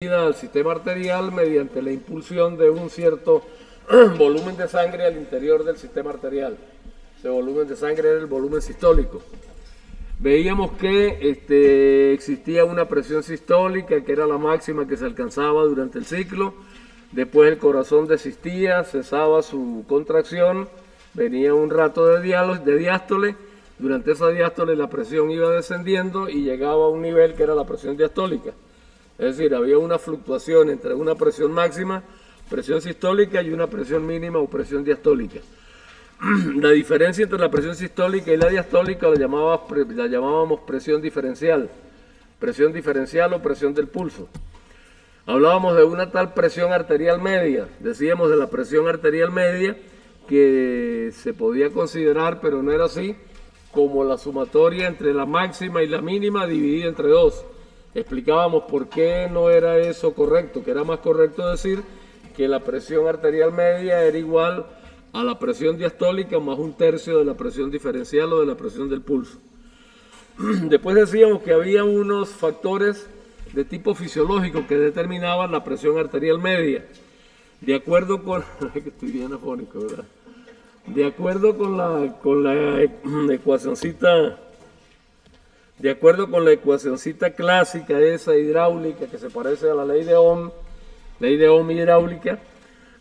al sistema arterial mediante la impulsión de un cierto volumen de sangre al interior del sistema arterial. Ese volumen de sangre era el volumen sistólico. Veíamos que existía una presión sistólica que era la máxima que se alcanzaba durante el ciclo. Después el corazón desistía, cesaba su contracción, venía un rato de diástole. Durante esa diástole la presión iba descendiendo y llegaba a un nivel que era la presión diastólica. Es decir, había una fluctuación entre una presión máxima, presión sistólica, y una presión mínima o presión diastólica. La diferencia entre la presión sistólica y la diastólica la llamábamos presión diferencial o presión del pulso. Hablábamos de una tal presión arterial media, decíamos de la presión arterial media que se podía considerar, pero no era así, como la sumatoria entre la máxima y la mínima dividida entre dos. Explicábamos por qué no era eso correcto, que era más correcto decir que la presión arterial media era igual a la presión diastólica más un tercio de la presión diferencial o de la presión del pulso. Después decíamos que había unos factores de tipo fisiológico que determinaban la presión arterial media. De acuerdo con... estoy bien afónico, ¿verdad? De acuerdo con la ecuacioncita... De acuerdo con la ecuacioncita clásica esa hidráulica que se parece a la ley de Ohm hidráulica,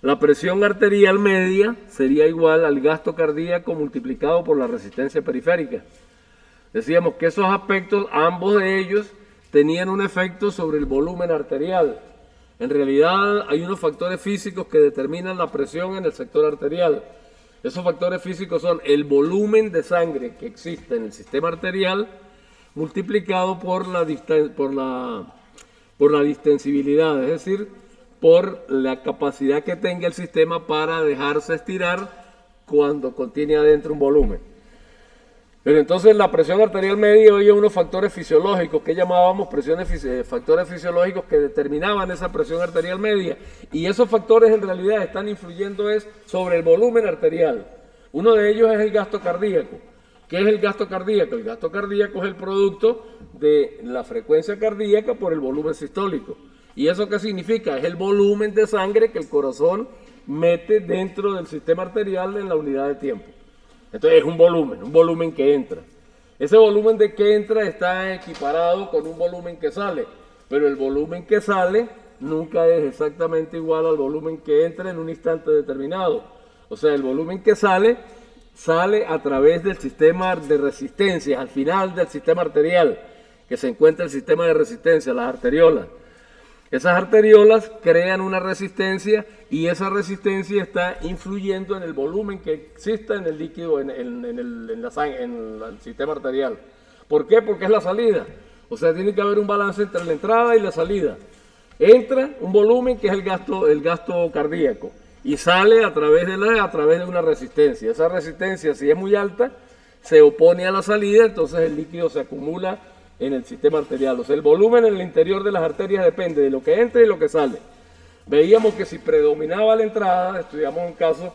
la presión arterial media sería igual al gasto cardíaco multiplicado por la resistencia periférica. Decíamos que esos aspectos, ambos de ellos, tenían un efecto sobre el volumen arterial. En realidad hay unos factores físicos que determinan la presión en el sector arterial. Esos factores físicos son el volumen de sangre que existe en el sistema arterial multiplicado por la distensibilidad, es decir, por la capacidad que tenga el sistema para dejarse estirar cuando contiene adentro un volumen. Pero entonces la presión arterial media había unos factores fisiológicos que llamábamos factores fisiológicos que determinaban esa presión arterial media, y esos factores en realidad están influyendo sobre el volumen arterial. Uno de ellos es el gasto cardíaco. ¿Qué es el gasto cardíaco? El gasto cardíaco es el producto de la frecuencia cardíaca por el volumen sistólico. ¿Y eso qué significa? Es el volumen de sangre que el corazón mete dentro del sistema arterial en la unidad de tiempo. Entonces es un volumen que entra. Ese volumen de que entra está equiparado con un volumen que sale, pero el volumen que sale nunca es exactamente igual al volumen que entra en un instante determinado. O sea, el volumen que sale a través del sistema de resistencias, al final del sistema arterial, que se encuentra el sistema de resistencia, las arteriolas. Esas arteriolas crean una resistencia y esa resistencia está influyendo en el volumen que exista en el líquido, en el sistema arterial. ¿Por qué? Porque es la salida. O sea, tiene que haber un balance entre la entrada y la salida. Entra un volumen que es el gasto cardíaco. Y sale a través de una resistencia. Esa resistencia, si es muy alta, se opone a la salida, entonces el líquido se acumula en el sistema arterial. O sea, el volumen en el interior de las arterias depende de lo que entra y lo que sale. Veíamos que si predominaba la entrada, estudiamos un caso,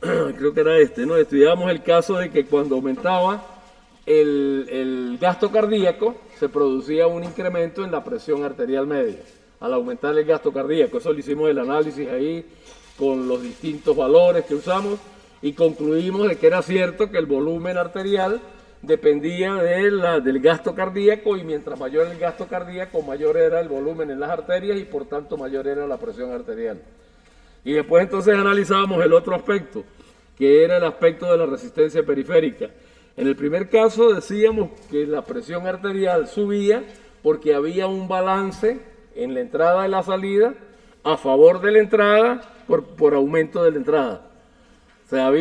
creo que era ¿no? Estudiamos el caso de que cuando aumentaba el gasto cardíaco, se producía un incremento en la presión arterial media, al aumentar el gasto cardíaco. Eso lo hicimos el análisis ahí, con los distintos valores que usamos, y concluimos de que era cierto que el volumen arterial dependía del gasto cardíaco, y mientras mayor el gasto cardíaco, mayor era el volumen en las arterias y por tanto mayor era la presión arterial. Y después entonces analizábamos el otro aspecto, que era el aspecto de la resistencia periférica. En el primer caso decíamos que la presión arterial subía porque había un balance en la entrada y la salida a favor de la entrada por aumento de la entrada. O sea,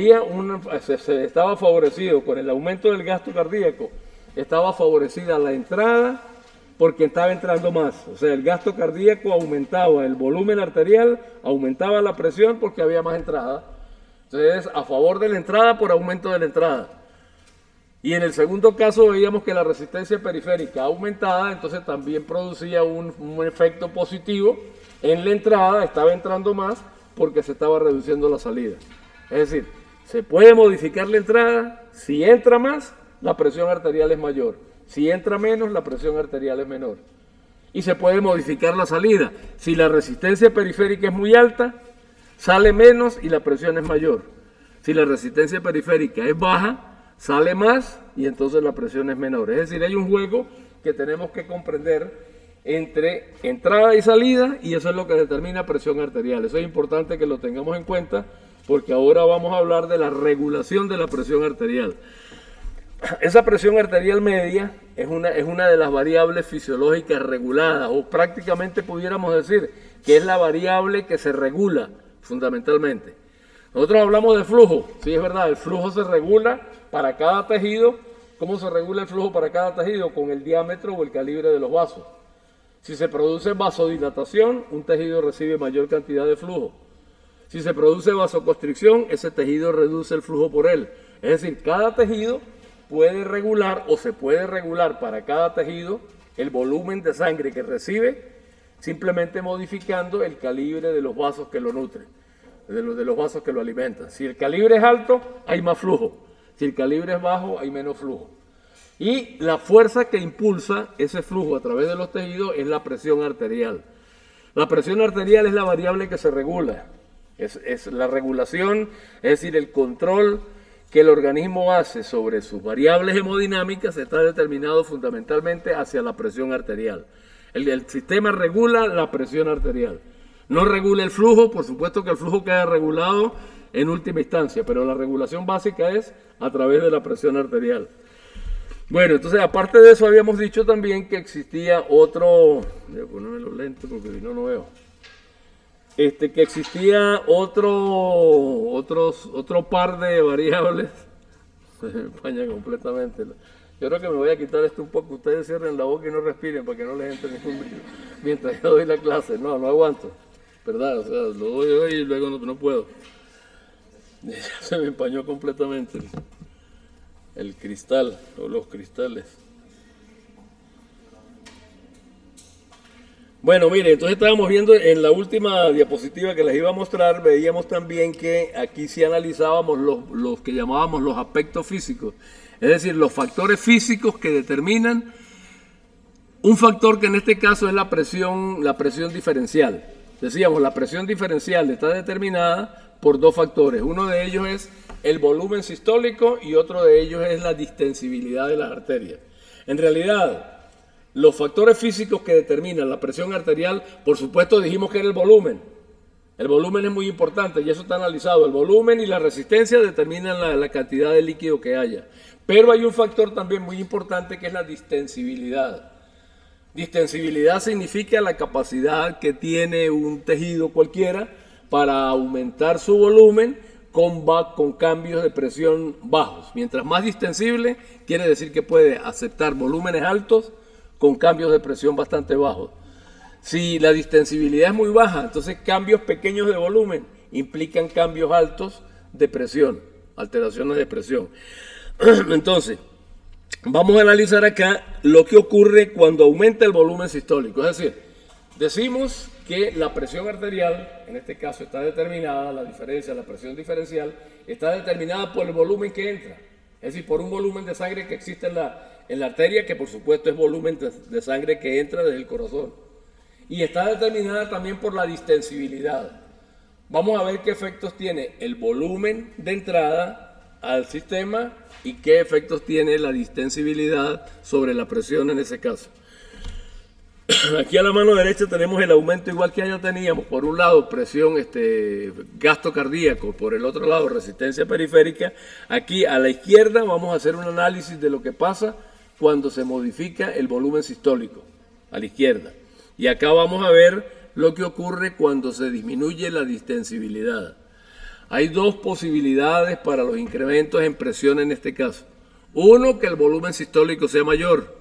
se estaba favorecido con el aumento del gasto cardíaco, estaba favorecida la entrada porque estaba entrando más. O sea, el gasto cardíaco aumentaba el volumen arterial, aumentaba la presión porque había más entrada. Entonces, a favor de la entrada por aumento de la entrada. Y en el segundo caso veíamos que la resistencia periférica aumentada, entonces también producía un efecto positivo en la entrada, estaba entrando más porque se estaba reduciendo la salida. Es decir, se puede modificar la entrada, si entra más, la presión arterial es mayor, si entra menos, la presión arterial es menor. y se puede modificar la salida. Si la resistencia periférica es muy alta, sale menos y la presión es mayor. Si la resistencia periférica es baja, sale más y entonces la presión es menor. Es decir, hay un juego que tenemos que comprender entre entrada y salida, y eso es lo que determina presión arterial. Eso es importante que lo tengamos en cuenta, porque ahora vamos a hablar de la regulación de la presión arterial. Esa presión arterial media es una de las variables fisiológicas reguladas, o prácticamente pudiéramos decir que es la variable que se regula fundamentalmente. Nosotros hablamos de flujo, sí es verdad, el flujo se regula para cada tejido. ¿Cómo se regula el flujo para cada tejido? Con el diámetro o el calibre de los vasos. Si se produce vasodilatación, un tejido recibe mayor cantidad de flujo. Si se produce vasoconstricción, ese tejido reduce el flujo por él. Es decir, cada tejido puede regular o se puede regular para cada tejido el volumen de sangre que recibe, simplemente modificando el calibre de los vasos que lo nutren, de los vasos que lo alimentan. Si el calibre es alto, hay más flujo. Si el calibre es bajo, hay menos flujo. Y la fuerza que impulsa ese flujo a través de los tejidos es la presión arterial. La presión arterial es la variable que se regula. Es la regulación, es decir, el control que el organismo hace sobre sus variables hemodinámicas está determinado fundamentalmente hacia la presión arterial. El sistema regula la presión arterial. No regula el flujo, por supuesto que el flujo queda regulado en última instancia, pero la regulación básica es a través de la presión arterial. Bueno, entonces aparte de eso habíamos dicho también que existía otro, voy a ponerme los lentes porque si no, no veo, que existía otro par de variables. Se me empaña completamente. Yo creo que me voy a quitar esto un poco, ustedes cierren la boca y no respiren para que no les entre ningún virus mientras yo doy la clase. No aguanto, ¿verdad? O sea, lo doy hoy y luego no puedo. Ya se me empañó completamente el cristal o los cristales. Bueno, mire, entonces estábamos viendo en la última diapositiva que les iba a mostrar, veíamos también que aquí sí analizábamos los que llamábamos los aspectos físicos, es decir, los factores físicos que determinan un factor que en este caso es la presión diferencial. Decíamos, la presión diferencial está determinada por dos factores. Uno de ellos es el volumen sistólico y otro de ellos es la distensibilidad de las arterias. En realidad, los factores físicos que determinan la presión arterial, por supuesto dijimos que era el volumen. El volumen es muy importante y eso está analizado. El volumen y la resistencia determinan la cantidad de líquido que haya. Pero hay un factor también muy importante que es la distensibilidad. Distensibilidad significa la capacidad que tiene un tejido cualquiera para aumentar su volumen con cambios de presión bajos. Mientras más distensible, quiere decir que puede aceptar volúmenes altos con cambios de presión bastante bajos. Si la distensibilidad es muy baja, entonces cambios pequeños de volumen implican cambios altos de presión, alteraciones de presión. Entonces, vamos a analizar acá lo que ocurre cuando aumenta el volumen sistólico. Es decir, decimos que la presión arterial, en este caso está determinada, la presión diferencial, está determinada por el volumen que entra. Es decir, por un volumen de sangre que existe en la arteria, que por supuesto es volumen de sangre que entra desde el corazón. Y está determinada también por la distensibilidad. Vamos a ver qué efectos tiene el volumen de entrada al sistema y qué efectos tiene la distensibilidad sobre la presión en ese caso. Aquí a la mano derecha tenemos el aumento igual que allá teníamos. Por un lado presión, gasto cardíaco, por el otro lado resistencia periférica. Aquí a la izquierda vamos a hacer un análisis de lo que pasa cuando se modifica el volumen sistólico, a la izquierda. Y acá vamos a ver lo que ocurre cuando se disminuye la distensibilidad. Hay dos posibilidades para los incrementos en presión en este caso. Uno, que el volumen sistólico sea mayor.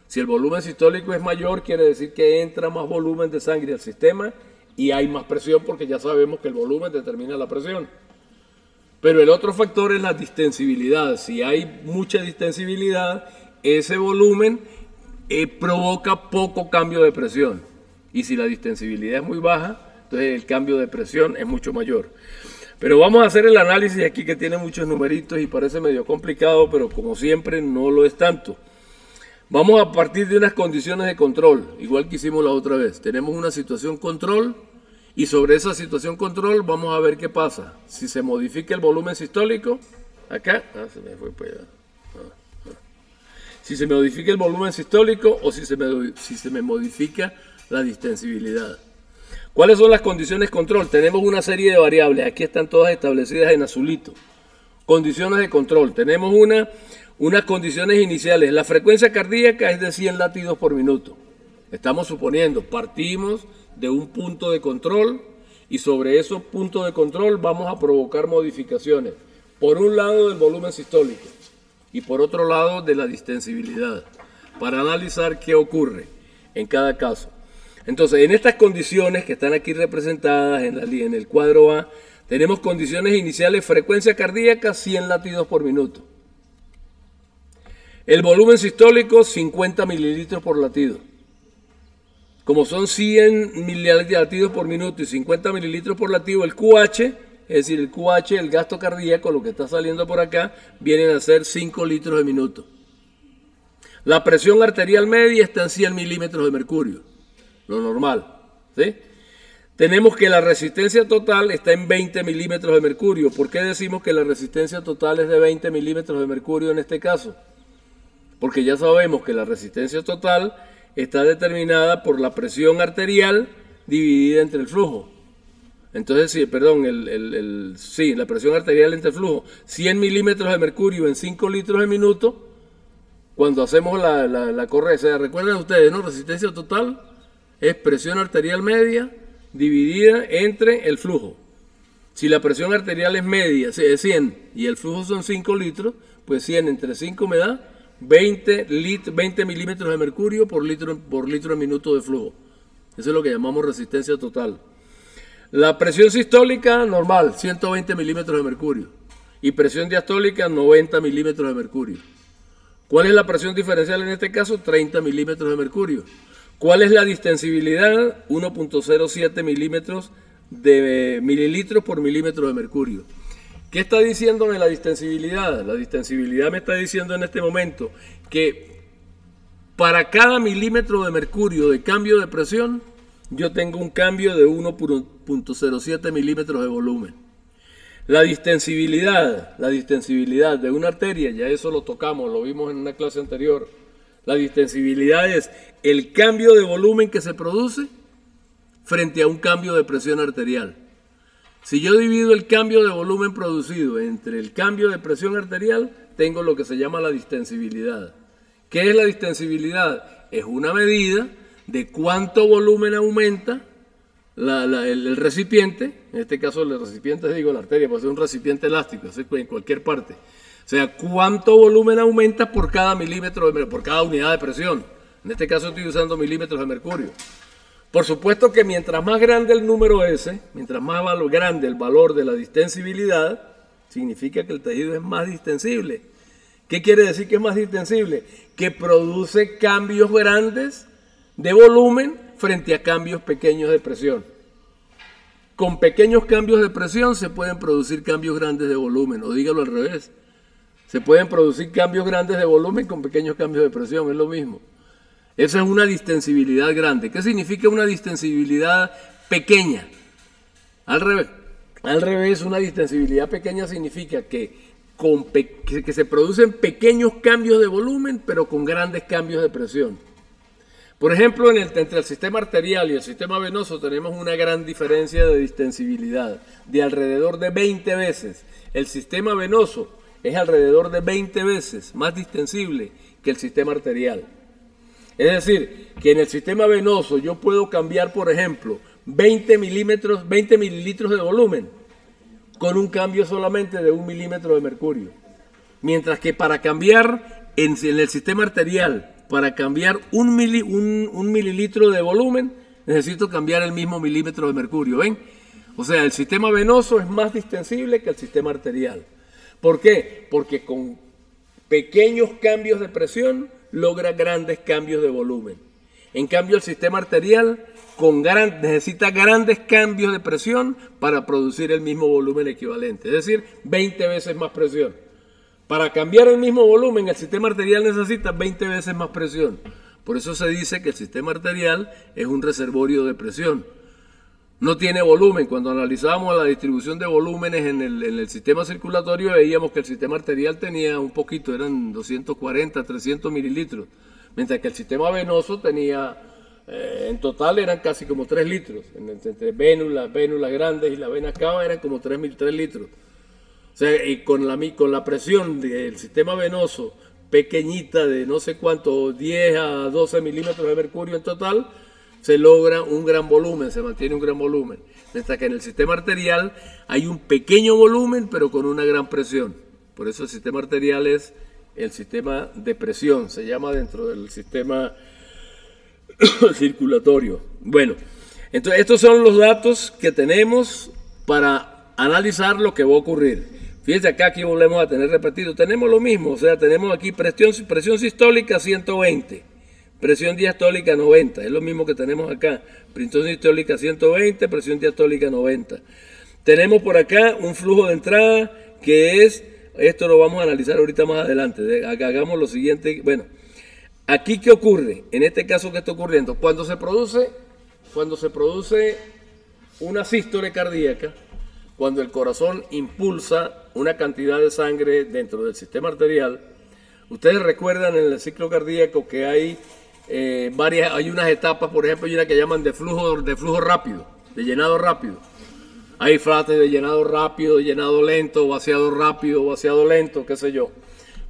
Si el volumen sistólico es mayor, quiere decir que entra más volumen de sangre al sistema y hay más presión porque ya sabemos que el volumen determina la presión. Pero el otro factor es la distensibilidad. Si hay mucha distensibilidad, ese volumen provoca poco cambio de presión. Y si la distensibilidad es muy baja, entonces el cambio de presión es mucho mayor. Pero vamos a hacer el análisis aquí que tiene muchos numeritos y parece medio complicado, pero como siempre no lo es tanto. Vamos a partir de unas condiciones de control, igual que hicimos la otra vez. Tenemos una situación control y sobre esa situación control vamos a ver qué pasa. Si se modifica el volumen sistólico, acá, se me fue para allá. Si se modifica el volumen sistólico o si se me modifica la distensibilidad. ¿Cuáles son las condiciones control? Tenemos una serie de variables, aquí están todas establecidas en azulito. Condiciones de control, tenemos unas condiciones iniciales. La frecuencia cardíaca es de 100 latidos por minuto. Estamos suponiendo, partimos de un punto de control y sobre esos puntos de control vamos a provocar modificaciones. Por un lado del volumen sistólico y por otro lado de la distensibilidad, para analizar qué ocurre en cada caso. Entonces, en estas condiciones que están aquí representadas en el cuadro A, tenemos condiciones iniciales, frecuencia cardíaca 100 latidos por minuto. El volumen sistólico 50 mililitros por latido. Como son 100 mililatidos por minuto y 50 mililitros por latido, el QH, es decir, el QH, el gasto cardíaco, lo que está saliendo por acá, vienen a ser 5 litros de minuto. La presión arterial media está en 100 milímetros de mercurio, lo normal, ¿sí? Tenemos que la resistencia total está en 20 milímetros de mercurio. ¿Por qué decimos que la resistencia total es de 20 milímetros de mercurio en este caso? Porque ya sabemos que la resistencia total está determinada por la presión arterial dividida entre el flujo. Entonces, sí, perdón, la presión arterial entre el flujo. 100 milímetros de mercurio en 5 litros de minuto, cuando hacemos la correcta. ¿Recuerdan ustedes, no? Resistencia total es presión arterial media dividida entre el flujo. Si la presión arterial es media, es 100, y el flujo son 5 litros, pues 100 entre 5 me da 20 milímetros de mercurio por litro de minuto de flujo. Eso es lo que llamamos resistencia total. La presión sistólica normal, 120 milímetros de mercurio. Y presión diastólica, 90 milímetros de mercurio. ¿Cuál es la presión diferencial en este caso? 30 milímetros de mercurio. ¿Cuál es la distensibilidad? 1.07 mililitros por milímetro de mercurio. ¿Qué está diciéndome la distensibilidad? La distensibilidad me está diciendo en este momento que para cada milímetro de mercurio de cambio de presión, yo tengo un cambio de 1.07 milímetros de volumen. La distensibilidad de una arteria, ya eso lo tocamos, lo vimos en una clase anterior. La distensibilidad es el cambio de volumen que se produce frente a un cambio de presión arterial. Si yo divido el cambio de volumen producido entre el cambio de presión arterial, tengo lo que se llama la distensibilidad. ¿Qué es la distensibilidad? Es una medida de cuánto volumen aumenta el recipiente. En este caso el recipiente, digo la arteria, puede ser un recipiente elástico, en cualquier parte. O sea, cuánto volumen aumenta por cada milímetro, por cada unidad de presión. En este caso estoy usando milímetros de mercurio. Por supuesto que mientras más grande el número S, mientras más grande el valor de la distensibilidad, significa que el tejido es más distensible. ¿Qué quiere decir que es más distensible? Que produce cambios grandes de volumen frente a cambios pequeños de presión. Con pequeños cambios de presión se pueden producir cambios grandes de volumen, o dígalo al revés. Se pueden producir cambios grandes de volumen con pequeños cambios de presión, es lo mismo. Esa es una distensibilidad grande. ¿Qué significa una distensibilidad pequeña? Al revés, una distensibilidad pequeña significa que se producen pequeños cambios de volumen, pero con grandes cambios de presión. Por ejemplo, entre el sistema arterial y el sistema venoso tenemos una gran diferencia de distensibilidad, de alrededor de 20 veces. El sistema venoso es alrededor de 20 veces más distensible que el sistema arterial. Es decir, que en el sistema venoso yo puedo cambiar, por ejemplo, 20 mililitros de volumen con un cambio solamente de 1 milímetro de mercurio. Mientras que para cambiar en el sistema arterial, para cambiar un mililitro de volumen, necesito cambiar el mismo milímetro de mercurio. ¿Ven? O sea, el sistema venoso es más distensible que el sistema arterial. ¿Por qué? Porque con pequeños cambios de presión logra grandes cambios de volumen. En cambio, el sistema arterial necesita grandes cambios de presión para producir el mismo volumen equivalente. Es decir, 20 veces más presión. Para cambiar el mismo volumen, el sistema arterial necesita 20 veces más presión. Por eso se dice que el sistema arterial es un reservorio de presión. No tiene volumen. Cuando analizábamos la distribución de volúmenes en el sistema circulatorio, veíamos que el sistema arterial tenía un poquito, eran 240, 300 mililitros. Mientras que el sistema venoso tenía, en total eran casi como 3 litros. Entre vénulas grandes y la vena cava eran como 3 litros. O sea, y con la presión del sistema venoso pequeñita de no sé cuánto, 10 a 12 milímetros de mercurio en total, se logra un gran volumen, se mantiene un gran volumen. Mientras que en el sistema arterial hay un pequeño volumen, pero con una gran presión. Por eso el sistema arterial es el sistema de presión, se llama dentro del sistema circulatorio. Bueno, entonces estos son los datos que tenemos para analizar lo que va a ocurrir. Fíjense acá, aquí volvemos a tener repetido. Tenemos lo mismo, o sea, tenemos aquí presión sistólica 120, presión diastólica 90. Es lo mismo que tenemos acá. Presión sistólica 120, presión diastólica 90. Tenemos por acá un flujo de entrada que es, esto lo vamos a analizar ahorita más adelante. Hagamos lo siguiente. Bueno, aquí ¿qué ocurre? En este caso, ¿qué está ocurriendo? Cuando se produce una sístole cardíaca, cuando el corazón impulsa una cantidad de sangre dentro del sistema arterial, ustedes recuerdan en el ciclo cardíaco que hay hay unas etapas, por ejemplo, hay una que llaman de flujo rápido, de llenado rápido. Hay fases de llenado rápido, de llenado lento, vaciado rápido, vaciado lento, qué sé yo.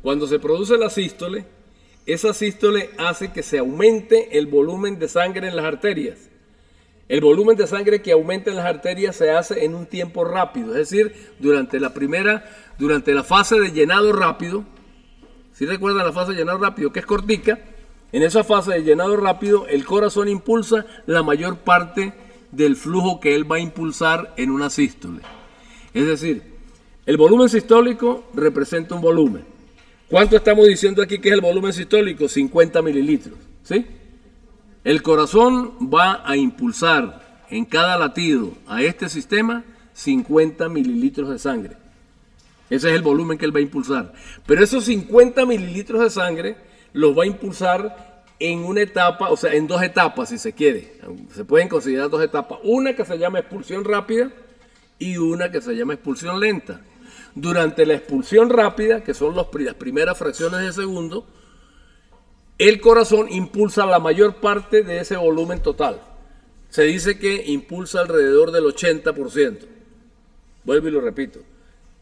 Cuando se produce la sístole, esa sístole hace que se aumente el volumen de sangre en las arterias. El volumen de sangre que aumenta en las arterias se hace en un tiempo rápido, es decir, durante la fase de llenado rápido. ¿Sí recuerdan la fase de llenado rápido, que es cortica? En esa fase de llenado rápido, el corazón impulsa la mayor parte del flujo que él va a impulsar en una sístole. Es decir, el volumen sistólico representa un volumen. ¿Cuánto estamos diciendo aquí que es el volumen sistólico? 50 mililitros, ¿sí? El corazón va a impulsar en cada latido a este sistema 50 mililitros de sangre. Ese es el volumen que él va a impulsar. Pero esos 50 mililitros de sangre los va a impulsar en una etapa, o sea, en dos etapas si se quiere. Se pueden considerar dos etapas. Una que se llama expulsión rápida y una que se llama expulsión lenta. Durante la expulsión rápida, que son las primeras fracciones de segundo, el corazón impulsa la mayor parte de ese volumen total. Se dice que impulsa alrededor del 80%. Vuelvo y lo repito.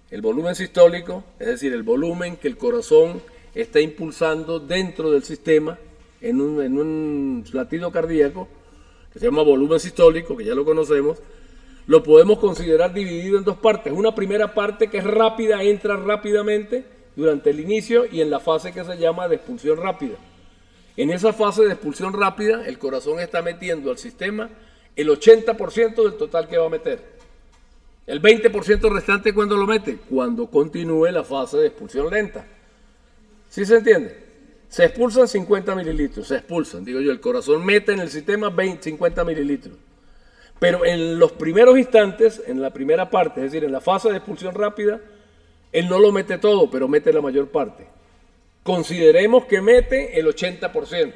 El volumen sistólico, es decir, el volumen que el corazón está impulsando dentro del sistema en un latido cardíaco, que se llama volumen sistólico, que ya lo conocemos, lo podemos considerar dividido en dos partes. Una primera parte que es rápida, entra rápidamente durante el inicio, y en la fase que se llama de expulsión rápida. En esa fase de expulsión rápida, el corazón está metiendo al sistema el 80% del total que va a meter. El 20% restante, ¿cuándo lo mete? Cuando continúe la fase de expulsión lenta. ¿Sí se entiende? Se expulsan 50 mililitros, el corazón mete en el sistema 50 mililitros. Pero en los primeros instantes, en la primera parte, es decir, en la fase de expulsión rápida, él no lo mete todo, pero mete la mayor parte. Consideremos que mete el 80%.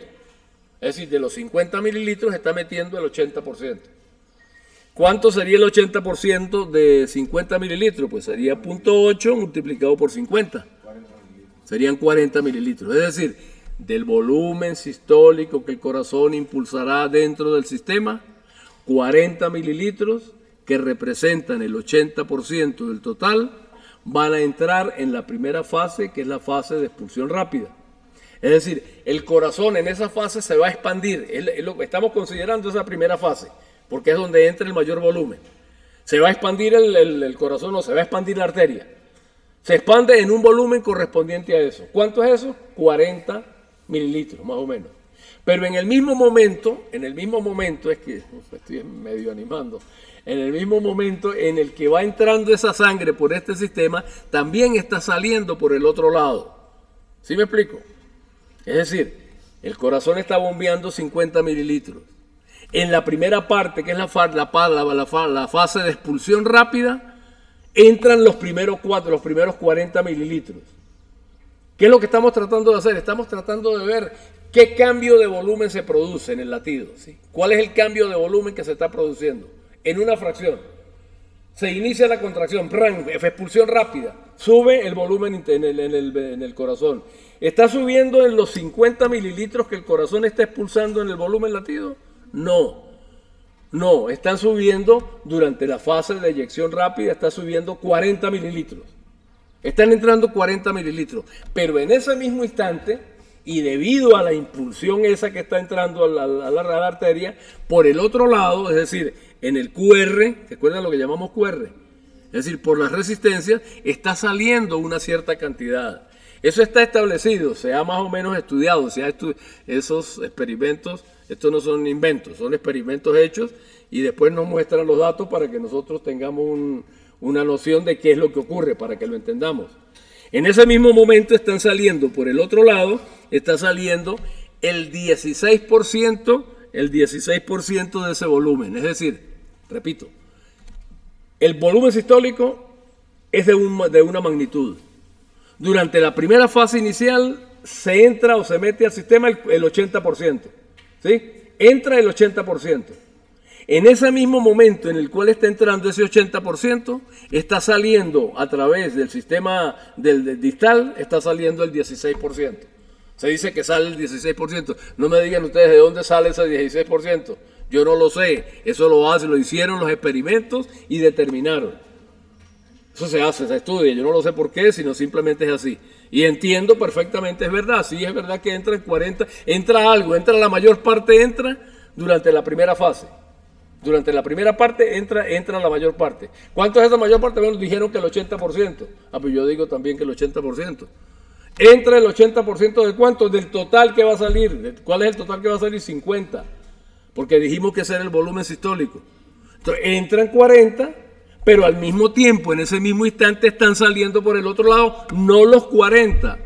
Es decir, de los 50 mililitros está metiendo el 80%. ¿Cuánto sería el 80% de 50 mililitros? Pues sería 0.8 multiplicado por 50. Serían 40 mililitros. Es decir, del volumen sistólico que el corazón impulsará dentro del sistema, 40 mililitros, que representan el 80% del total, van a entrar en la primera fase, que es la fase de expulsión rápida. Es decir, el corazón en esa fase se va a expandir. Es lo que estamos considerando esa primera fase, porque es donde entra el mayor volumen. Se va a expandir el corazón, no, se va a expandir la arteria. Se expande en un volumen correspondiente a eso. ¿Cuánto es eso? 40 mililitros, más o menos. Pero en el mismo momento, es que estoy medio animando, en el mismo momento en el que va entrando esa sangre por este sistema, también está saliendo por el otro lado. ¿Sí me explico? Es decir, el corazón está bombeando 50 mililitros. En la primera parte, que es la fase de expulsión rápida, entran los primeros 40 mililitros. ¿Qué es lo que estamos tratando de hacer? Estamos tratando de ver qué cambio de volumen se produce en el latido, ¿sí? ¿Cuál es el cambio de volumen que se está produciendo? En una fracción. Se inicia la contracción, expulsión rápida, sube el volumen en el corazón. ¿Está subiendo en los 50 mililitros que el corazón está expulsando en el volumen latido? No. No, están subiendo durante la fase de eyección rápida, está subiendo 40 mililitros. Están entrando 40 mililitros. Pero en ese mismo instante, y debido a la impulsión esa que está entrando a la arteria, por el otro lado, es decir, en el QR, ¿recuerdan lo que llamamos QR? Es decir, por las resistencias, está saliendo una cierta cantidad. Eso está establecido, se ha más o menos estudiado, esos experimentos, estos no son inventos, son experimentos hechos y después nos muestran los datos para que nosotros tengamos una noción de qué es lo que ocurre, para que lo entendamos. En ese mismo momento están saliendo, por el otro lado, está saliendo el 16% de ese volumen. Es decir, repito, el volumen sistólico es de una magnitud. Durante la primera fase inicial se entra o se mete al sistema el 80%. ¿Sí? Entra el 80%. En ese mismo momento en el cual está entrando ese 80%, está saliendo a través del sistema del distal, está saliendo el 16%. Se dice que sale el 16%. No me digan ustedes de dónde sale ese 16%. Yo no lo sé. Eso lo hicieron los experimentos y determinaron. Eso se hace, se estudia. Yo no lo sé por qué, sino simplemente es así. Y entiendo perfectamente, es verdad. Sí, es verdad que entra en 40, entra algo, la mayor parte entra durante la primera fase. Durante la primera parte entra la mayor parte. ¿Cuánto es esa mayor parte? Bueno, dijeron que el 80%. Pues yo digo también que el 80%. Entra el 80% de cuánto? Del total que va a salir. ¿Cuál es el total que va a salir? 50. Porque dijimos que ese era el volumen sistólico. Entonces entran 40, pero al mismo tiempo, en ese mismo instante, están saliendo por el otro lado, no los 40,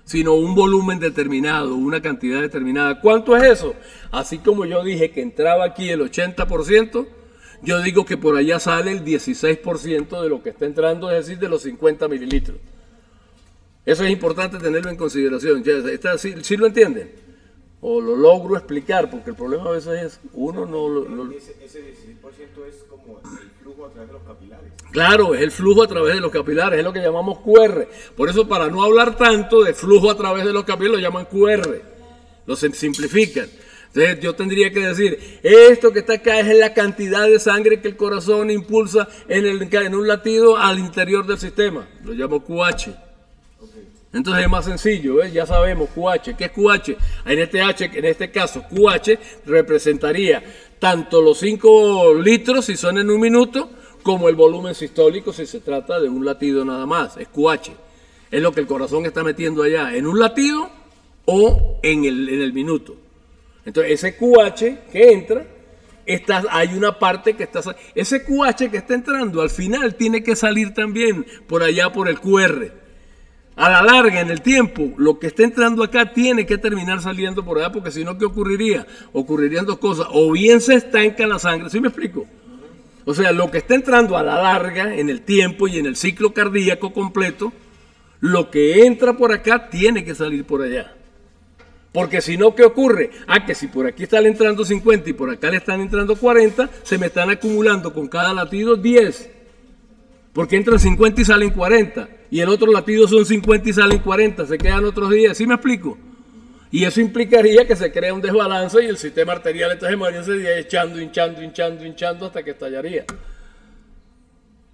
sino un volumen determinado, una cantidad determinada. ¿Cuánto es eso? Así como yo dije que entraba aquí el 80%, yo digo que por allá sale el 16% de lo que está entrando, es decir, de los 50 mililitros. Eso es importante tenerlo en consideración. ¿Sí lo entienden? O lo logro explicar, porque el problema a veces es, uno no lo... Ese 16% es como el flujo a través de los capilares. Claro, es el flujo a través de los capilares, es lo que llamamos QR. Por eso, para no hablar tanto de flujo a través de los capilares, lo llaman QR. Lo simplifican. Entonces yo tendría que decir, esto que está acá es la cantidad de sangre que el corazón impulsa en un latido al interior del sistema. Lo llamo QH. Entonces es más sencillo, ¿ves? Ya sabemos QH. ¿Qué es QH? En este caso, QH representaría tanto los 5 litros si son en un minuto, como el volumen sistólico si se trata de un latido nada más. Es QH. Es lo que el corazón está metiendo allá, en un latido o en el minuto. Entonces ese QH que entra, hay una parte que está... Ese QH que está entrando al final tiene que salir también por allá por el QR. A la larga, en el tiempo, lo que está entrando acá tiene que terminar saliendo por allá, porque si no, ¿qué ocurriría? Ocurrirían dos cosas. O bien se estanca la sangre, ¿sí me explico? O sea, lo que está entrando a la larga, en el tiempo y en el ciclo cardíaco completo, lo que entra por acá tiene que salir por allá. Porque si no, ¿qué ocurre? Que si por aquí están entrando 50 y por acá le están entrando 40, se me están acumulando con cada latido 10. Porque entran 50 y salen 40. Y el otro latido son 50 y salen 40. Se quedan otros 10. ¿Sí me explico? Y eso implicaría que se crea un desbalance y el sistema arterial entonces se iría hinchando hasta que estallaría.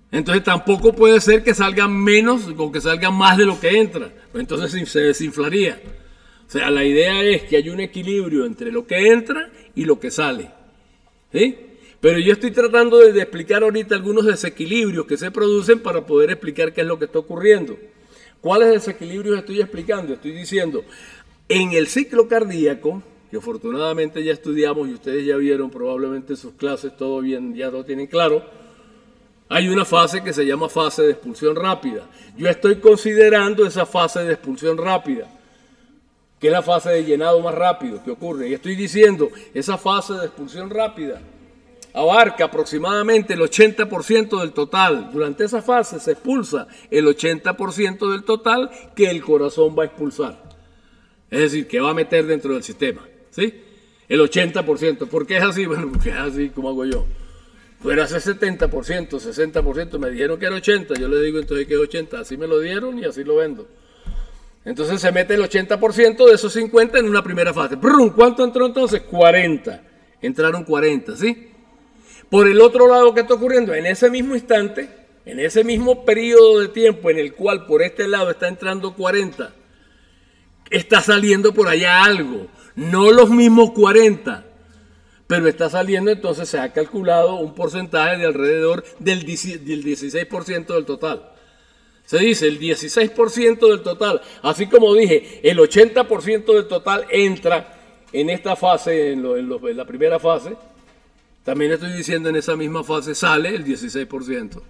Entonces tampoco puede ser que salga menos o que salga más de lo que entra. Pues entonces se desinflaría. O sea, la idea es que haya un equilibrio entre lo que entra y lo que sale. ¿Sí? Pero yo estoy tratando de explicar ahorita algunos desequilibrios que se producen para poder explicar qué es lo que está ocurriendo. ¿Cuáles desequilibrios estoy explicando? Estoy diciendo, en el ciclo cardíaco, que afortunadamente ya estudiamos y ustedes ya vieron probablemente en sus clases, todo bien, ya lo tienen claro, hay una fase que se llama fase de expulsión rápida. Yo estoy considerando esa fase de expulsión rápida, que es la fase de llenado más rápido que ocurre. Y estoy diciendo, esa fase de expulsión rápida, abarca aproximadamente el 80% del total. Durante esa fase se expulsa el 80% del total que el corazón va a expulsar. Es decir, que va a meter dentro del sistema, ¿sí? El 80%. ¿Por qué es así? Bueno, porque es así como hago yo. Fuera ese 70%, 60%, me dijeron que era 80%, yo le digo entonces que es 80%, así me lo dieron y así lo vendo. Entonces se mete el 80% de esos 50 en una primera fase. ¡Brum! ¿Cuánto entró entonces? 40. Entraron 40, ¿sí? Por el otro lado, ¿qué está ocurriendo? En ese mismo instante, en ese mismo periodo de tiempo en el cual por este lado está entrando 40, está saliendo por allá algo, no los mismos 40, pero está saliendo, entonces se ha calculado un porcentaje de alrededor del 16% del total. Se dice el 16% del total, así como dije, el 80% del total entra en esta fase, en la primera fase, también estoy diciendo en esa misma fase sale el 16%. O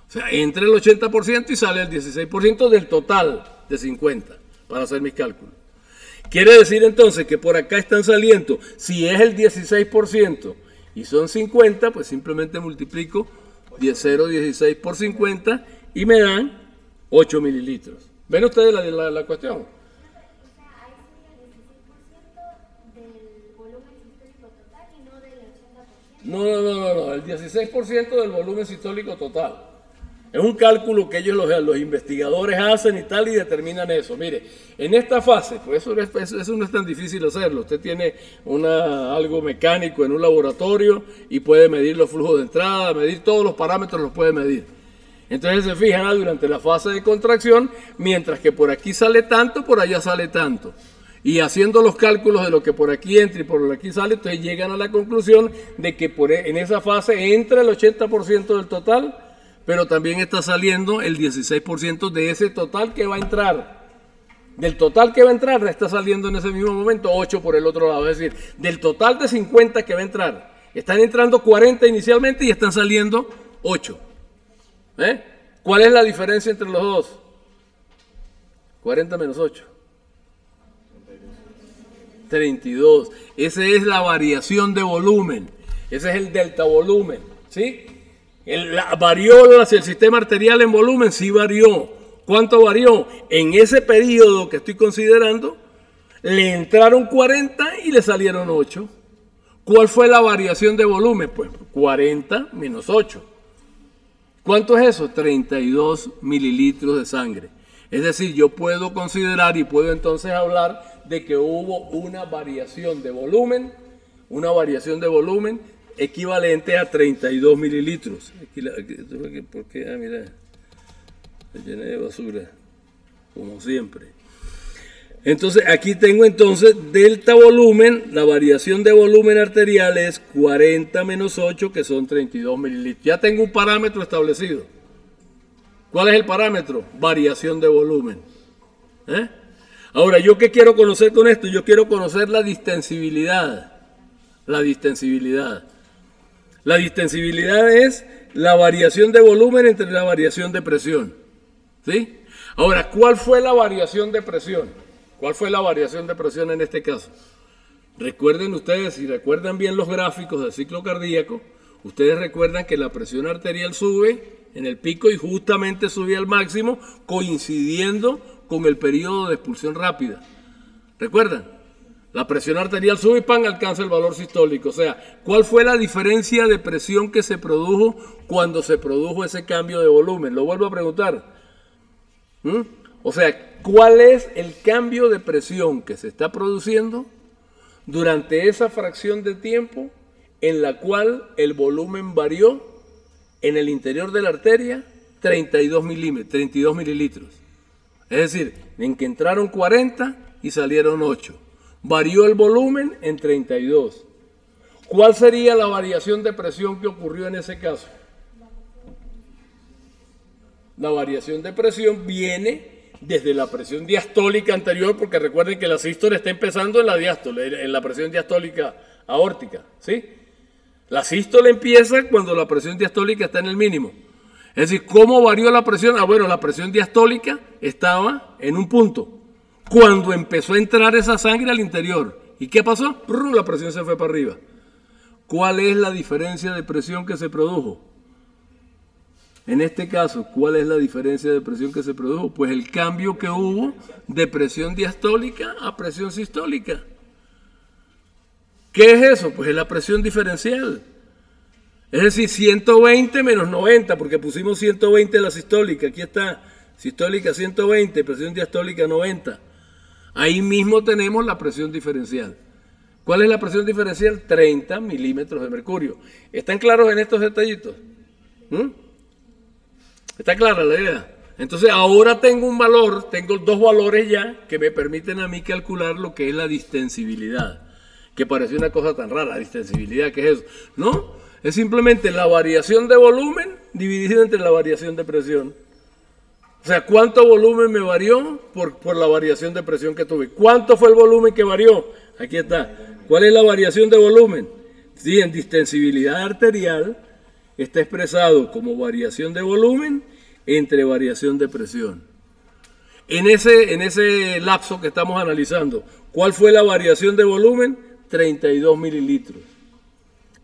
sea, entra el 80% y sale el 16% del total de 50, para hacer mis cálculos. Quiere decir entonces que por acá están saliendo, si es el 16% y son 50, pues simplemente multiplico 0,16 por 50 y me dan 8 mililitros. ¿Ven ustedes la cuestión? No, el 16% del volumen sistólico total. Es un cálculo que ellos, los investigadores, hacen y tal, y determinan eso. Mire, en esta fase, pues eso no es tan difícil hacerlo. Usted tiene algo mecánico en un laboratorio y puede medir los flujos de entrada, medir todos los parámetros, los puede medir. Entonces se fijan durante la fase de contracción, mientras que por aquí sale tanto, por allá sale tanto. Y haciendo los cálculos de lo que por aquí entra y por aquí sale, entonces llegan a la conclusión de que en esa fase entra el 80% del total, pero también está saliendo el 16% de ese total que va a entrar. Del total que va a entrar está saliendo en ese mismo momento 8 por el otro lado. Es decir, del total de 50 que va a entrar, están entrando 40 inicialmente y están saliendo 8. ¿Cuál es la diferencia entre los dos? 40 menos 8. 32. Esa es la variación de volumen. Ese es el delta volumen, ¿sí? ¿Varió el sistema arterial en volumen? Sí varió. ¿Cuánto varió? En ese periodo que estoy considerando, le entraron 40 y le salieron 8. ¿Cuál fue la variación de volumen? Pues 40 menos 8. ¿Cuánto es eso? 32 mililitros de sangre. Es decir, yo puedo considerar y puedo entonces hablar de que hubo una variación de volumen equivalente a 32 mililitros. ¿Por qué? Ah, mira, me llené de basura, como siempre. Entonces, aquí tengo entonces delta volumen, la variación de volumen arterial es 40 menos 8, que son 32 mililitros. Ya tengo un parámetro establecido. ¿Cuál es el parámetro? Variación de volumen. Ahora, ¿yo qué quiero conocer con esto? Yo quiero conocer la distensibilidad. La distensibilidad. La distensibilidad es la variación de volumen entre la variación de presión. ¿Sí? Ahora, ¿cuál fue la variación de presión? ¿Cuál fue la variación de presión en este caso? Recuerden ustedes, si recuerdan bien los gráficos del ciclo cardíaco, ustedes recuerdan que la presión arterial sube en el pico y justamente sube al máximo coincidiendo con el periodo de expulsión rápida. ¿Recuerdan? La presión arterial sube y ¡pam! Alcanza el valor sistólico. O sea, ¿cuál fue la diferencia de presión que se produjo cuando se produjo ese cambio de volumen? Lo vuelvo a preguntar. O sea, ¿cuál es el cambio de presión que se está produciendo durante esa fracción de tiempo en la cual el volumen varió en el interior de la arteria 32 mililitros? Es decir, en que entraron 40 y salieron 8. Varió el volumen en 32. ¿Cuál sería la variación de presión que ocurrió en ese caso? La variación de presión viene desde la presión diastólica anterior, porque recuerden que la sístole está empezando en la diástole, en la presión diastólica aórtica, ¿sí? La sístole empieza cuando la presión diastólica está en el mínimo. Es decir, ¿cómo varió la presión? Bueno, la presión diastólica estaba en un punto. Cuando empezó a entrar esa sangre al interior, ¿y qué pasó? La presión se fue para arriba. ¿cuál es la diferencia de presión que se produjo? En este caso, ¿cuál es la diferencia de presión que se produjo? Pues el cambio que hubo de presión diastólica a presión sistólica. ¿Qué es eso? Pues es la presión diferencial. Es decir, 120 menos 90, porque pusimos 120 en la sistólica. Aquí está, sistólica 120, presión diastólica 90. Ahí mismo tenemos la presión diferencial. ¿Cuál es la presión diferencial? 30 milímetros de mercurio. ¿Están claros en estos detallitos? ¿Está clara la idea? Entonces ahora tengo un valor, tengo dos valores ya que me permiten a mí calcular lo que es la distensibilidad. Que parece una cosa tan rara, distensibilidad, ¿qué es eso? No, es simplemente la variación de volumen dividida entre la variación de presión. O sea, ¿cuánto volumen me varió por la variación de presión que tuve? ¿Cuánto fue el volumen que varió? Aquí está. ¿Cuál es la variación de volumen? Sí, en distensibilidad arterial está expresado como variación de volumen entre variación de presión. En ese lapso que estamos analizando, ¿cuál fue la variación de volumen? 32 mililitros.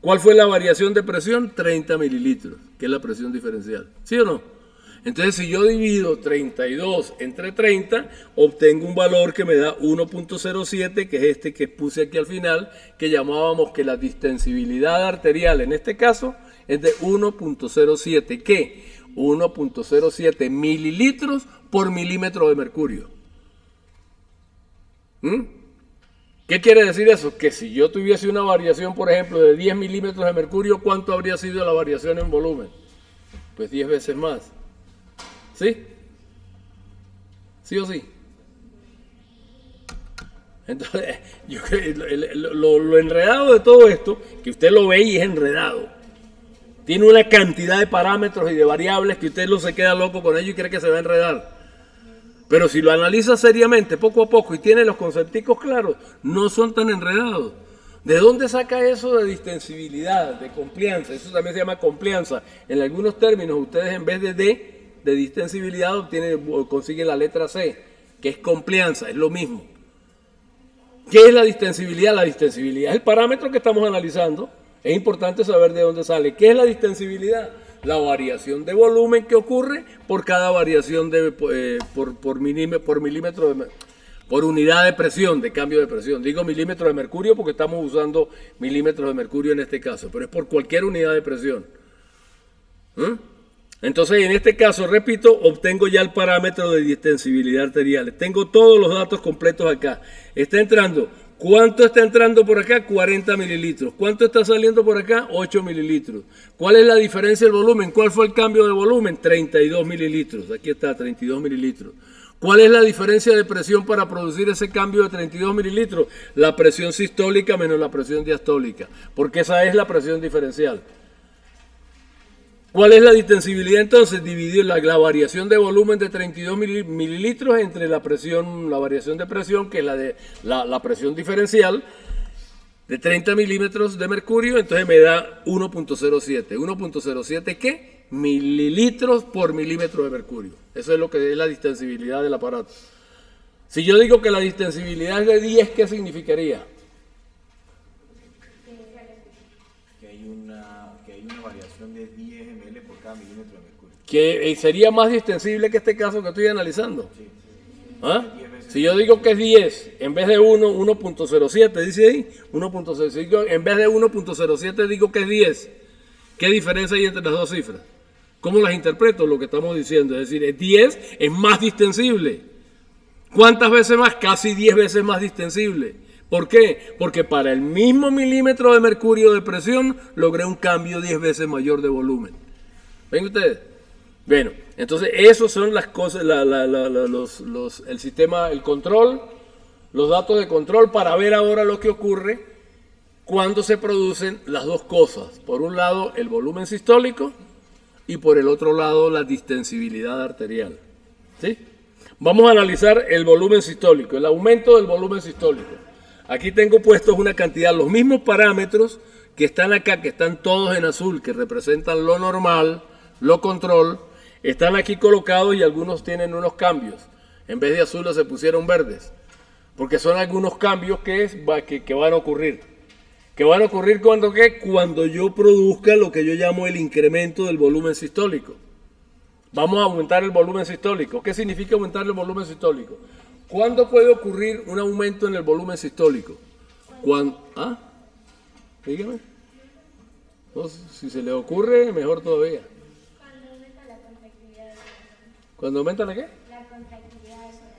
¿Cuál fue la variación de presión? 30 mililitros, que es la presión diferencial. ¿Sí o no? Entonces, si yo divido 32 entre 30, obtengo un valor que me da 1.07, que es este que puse aquí al final, que llamábamos que la distensibilidad arterial, en este caso, es de 1.07. ¿Qué? 1.07 mililitros por milímetro de mercurio. ¿Qué quiere decir eso? Que si yo tuviese una variación, por ejemplo, de 10 milímetros de mercurio, ¿cuánto habría sido la variación en volumen? Pues 10 veces más. ¿Sí? ¿Sí o sí? Entonces, lo enredado de todo esto, que usted lo ve y es enredado, tiene una cantidad de parámetros y de variables que usted no se queda loco con ello y cree que se va a enredar. Pero si lo analiza seriamente, poco a poco, y tiene los concepticos claros, no son tan enredados. ¿De dónde saca eso de distensibilidad, de complianza? Eso también se llama complianza. En algunos términos, ustedes en vez de D, de distensibilidad, consiguen la letra C, que es complianza, es lo mismo. ¿Qué es la distensibilidad? La distensibilidad es el parámetro que estamos analizando. Es importante saber de dónde sale. ¿Qué es la distensibilidad? La variación de volumen que ocurre por cada variación por milímetro por unidad de presión, de cambio de presión. Digo milímetros de mercurio porque estamos usando milímetros de mercurio en este caso, pero es por cualquier unidad de presión. Entonces, en este caso, repito, obtengo ya el parámetro de distensibilidad arterial. Tengo todos los datos completos acá. Está entrando. ¿Cuánto está entrando por acá? 40 mililitros. ¿Cuánto está saliendo por acá? 8 mililitros. ¿Cuál es la diferencia del volumen? ¿Cuál fue el cambio de volumen? 32 mililitros. Aquí está, 32 mililitros. ¿Cuál es la diferencia de presión para producir ese cambio de 32 mililitros? La presión sistólica menos la presión diastólica, porque esa es la presión diferencial. ¿Cuál es la distensibilidad entonces? Dividir la variación de volumen de 32 mililitros entre la variación de presión, que es la presión diferencial, de 30 milímetros de mercurio, entonces me da 1.07. ¿1.07 qué? Mililitros por milímetro de mercurio. Eso es lo que es la distensibilidad del aparato. Si yo digo que la distensibilidad es de 10, ¿qué significaría? Que hay una variación de 10 ml por cada milímetro de mercurio. Que sería más distensible que este caso que estoy analizando. Sí. ¿Ah? Si yo digo que es 10, en vez de 1.07, dice ahí, 1.07, en vez de 1.07 digo que es 10. ¿Qué diferencia hay entre las dos cifras? ¿Cómo las interpreto? Lo que estamos diciendo, es decir, 10 es más distensible. ¿Cuántas veces más? Casi 10 veces más distensible. ¿Por qué? Porque para el mismo milímetro de mercurio de presión logré un cambio 10 veces mayor de volumen. ¿Ven ustedes? Bueno, entonces esos son las cosas, el sistema, el control, los datos de control para ver ahora lo que ocurre cuando se producen las dos cosas. Por un lado el volumen sistólico y por el otro lado la distensibilidad arterial. ¿Sí? Vamos a analizar el volumen sistólico, el aumento del volumen sistólico. Aquí tengo puestos una cantidad, los mismos parámetros que están acá, que están todos en azul, que representan lo normal, lo control, están aquí colocados y algunos tienen unos cambios. En vez de azules se pusieron verdes, porque son algunos cambios que van a ocurrir. Que van a ocurrir cuando, ¿qué? Cuando yo produzca lo que yo llamo el incremento del volumen sistólico. Vamos a aumentar el volumen sistólico. ¿Qué significa aumentar el volumen sistólico? ¿Cuándo puede ocurrir un aumento en el volumen sistólico? Cuando, ¿ah? Dígame. No, si se le ocurre, mejor todavía. Cuando aumenta la contractilidad del corazón. ¿Cuándo aumenta la qué? La contractilidad del corazón.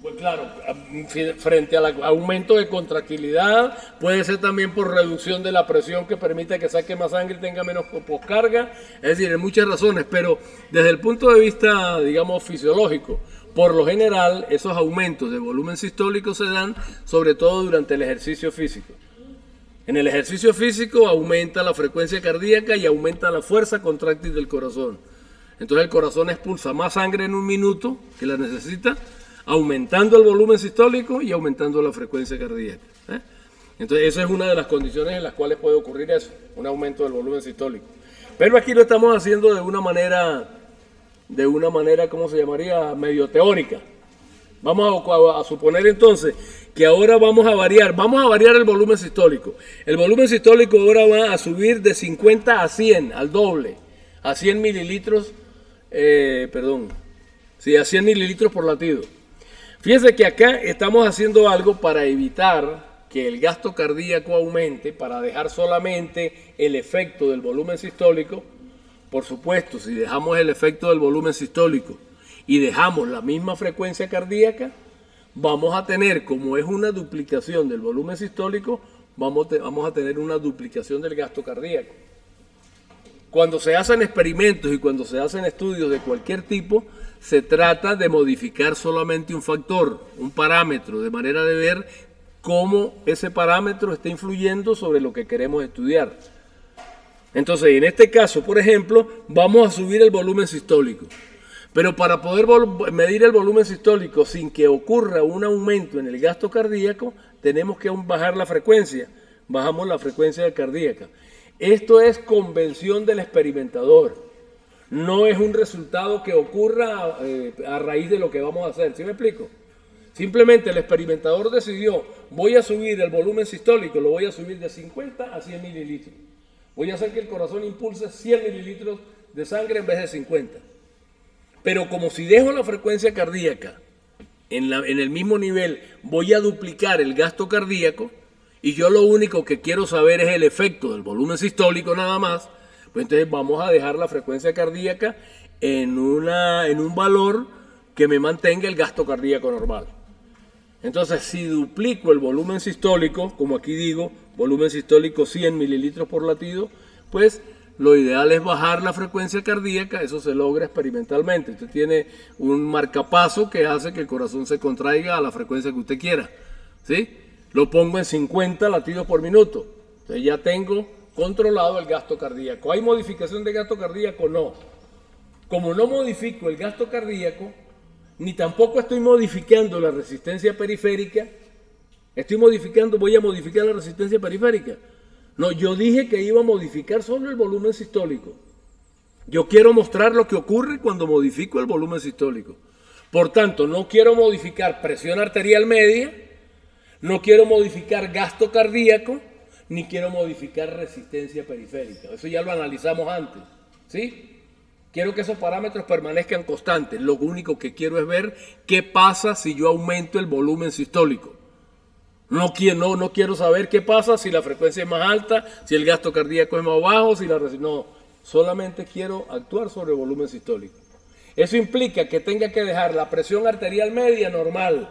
Pues claro, frente al aumento de contractilidad, puede ser también por reducción de la presión que permite que saque más sangre y tenga menos poscarga. Es decir, hay muchas razones, pero desde el punto de vista, digamos, fisiológico, por lo general, esos aumentos de volumen sistólico se dan sobre todo durante el ejercicio físico. En el ejercicio físico aumenta la frecuencia cardíaca y aumenta la fuerza contráctil del corazón. Entonces el corazón expulsa más sangre en un minuto que la necesita, aumentando el volumen sistólico y aumentando la frecuencia cardíaca. Entonces esa es una de las condiciones en las cuales puede ocurrir eso, un aumento del volumen sistólico. Pero aquí lo estamos haciendo de una manera, ¿cómo se llamaría? Medio teórica. Vamos a suponer entonces que ahora vamos a variar el volumen sistólico. El volumen sistólico ahora va a subir de 50 a 100, al doble, a 100 mililitros, a 100 mililitros por latido. Fíjense que acá estamos haciendo algo para evitar que el gasto cardíaco aumente, para dejar solamente el efecto del volumen sistólico. Por supuesto, si dejamos el efecto del volumen sistólico y dejamos la misma frecuencia cardíaca, vamos a tener, como es una duplicación del volumen sistólico, vamos a tener una duplicación del gasto cardíaco. Cuando se hacen experimentos y cuando se hacen estudios de cualquier tipo, se trata de modificar solamente un factor, un parámetro, de manera de ver cómo ese parámetro está influyendo sobre lo que queremos estudiar. Entonces, en este caso, por ejemplo, vamos a subir el volumen sistólico. Pero para poder medir el volumen sistólico sin que ocurra un aumento en el gasto cardíaco, tenemos que bajar la frecuencia. Bajamos la frecuencia cardíaca. Esto es convención del experimentador. No es un resultado que ocurra a raíz de lo que vamos a hacer. ¿Sí me explico? Simplemente el experimentador decidió, voy a subir el volumen sistólico, lo voy a subir de 50 a 100 mililitros. Voy a hacer que el corazón impulse 100 mililitros de sangre en vez de 50. Pero como si dejo la frecuencia cardíaca en el mismo nivel, voy a duplicar el gasto cardíaco y yo lo único que quiero saber es el efecto del volumen sistólico nada más, pues entonces vamos a dejar la frecuencia cardíaca en un valor que me mantenga el gasto cardíaco normal. Entonces, si duplico el volumen sistólico, como aquí digo, volumen sistólico 100 mililitros por latido, pues lo ideal es bajar la frecuencia cardíaca, eso se logra experimentalmente. Usted tiene un marcapaso que hace que el corazón se contraiga a la frecuencia que usted quiera, ¿sí? Lo pongo en 50 latidos por minuto. Entonces ya tengo controlado el gasto cardíaco. ¿Hay modificación de gasto cardíaco? No. Como no modifico el gasto cardíaco, ni tampoco estoy modificando la resistencia periférica, voy a modificar la resistencia periférica. No, yo dije que iba a modificar solo el volumen sistólico. Yo quiero mostrar lo que ocurre cuando modifico el volumen sistólico. Por tanto, no quiero modificar presión arterial media, no quiero modificar gasto cardíaco, ni quiero modificar resistencia periférica. Eso ya lo analizamos antes, ¿sí? Quiero que esos parámetros permanezcan constantes. Lo único que quiero es ver qué pasa si yo aumento el volumen sistólico. No quiero saber qué pasa si la frecuencia es más alta, si el gasto cardíaco es más bajo, no, solamente quiero actuar sobre el volumen sistólico. Eso implica que tenga que dejar la presión arterial media normal.